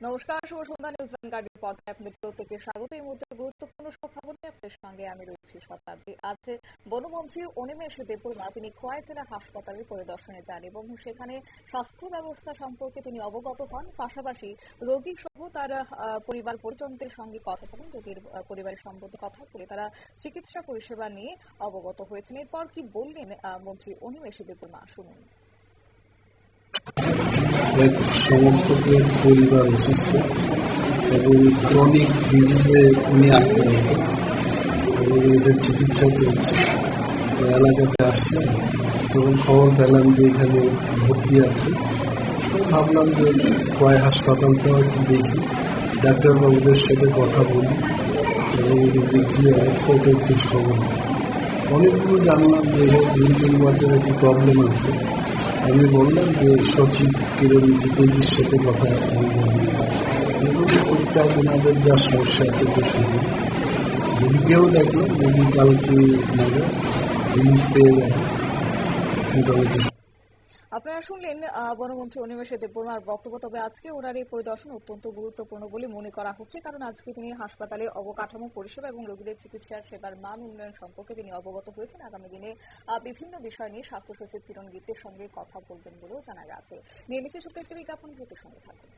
নমস্কার, শুভ সন্ধ্যা। নিউজ ভ্যানগার্ডের পর্দায় আপনাদের প্রত্যেককে স্বাগত। এই মুহূর্তে গুরুত্বপূর্ণ সব খবর নিয়ে আপনাদের সঙ্গে আমি রয়েছি শতাব্দী। আজ বনমন্ত্রী অনিমেষ দেববর্মা তিনি খোয়াই জেলা হাসপাতালের পরিদর্শনে যান এবং সেখানে স্বাস্থ্য ব্যবস্থা সম্পর্কে তিনি অবগত হন। পাশাপাশি রোগী সহ তার পরিবার পরিজনদের সঙ্গে কথা বলেন। রোগীর পরিবারের সম্বন্ধে কথা বলে তারা চিকিৎসা পরিষেবা নিয়ে অবগত হয়েছেন। এরপর কি বললেন মন্ত্রী অনিমেষ দেববর্মা, শুনুন। সমস্ত পরিবার অসুস্থ এবং ক্রনিক ডিজিজে উনি আক্রান্ত এবং এটার চিকিৎসা চলছে। এলাকাতে আসলাম তখন খবর পেলাম যে এখানে ভর্তি আছে। ভাবলাম যে খোয়াই হাসপাতালটাও একটু দেখি, ডাক্তারবাবুদের সাথে কথা বলি এবং কি অবস্থা এটা খোঁজ খবর। অনেকগুলো জানলাম যে ড্রিঙ্কিং ওয়াটার একটি প্রবলেম আছে। আমি বললাম যে সচিব কিরণ জিতেজির সাথে কথা আমি টুকটাক ওনাদের যা সমস্যা আছে তো শুনি। রোগীকেও দেখলাম, রোগী কালকে নাগাদ জিনিস পেয়ে গেল মোটামুটি। আপনারা শুনলেন বনমন্ত্রী অনিমেষ দেববর্মার বক্তব্য। তবে আজকে ওনার এই পরিদর্শন অত্যন্ত গুরুত্বপূর্ণ বলে মনে করা হচ্ছে, কারণ আজকে তিনি হাসপাতালে অবকাঠামো পরিষেবা এবং রোগীদের চিকিৎসার সেবার মান উন্নয়ন সম্পর্কে তিনি অবগত হয়েছেন। আগামী দিনে বিভিন্ন বিষয় নিয়ে স্বাস্থ্য সচিব কিরণ গিত্তের সঙ্গে কথা বলবেন বলেও জানা গেছে। নিয়ে নিচ্ছে ছোট্ট একটি বিজ্ঞাপন, সঙ্গে থাকুন।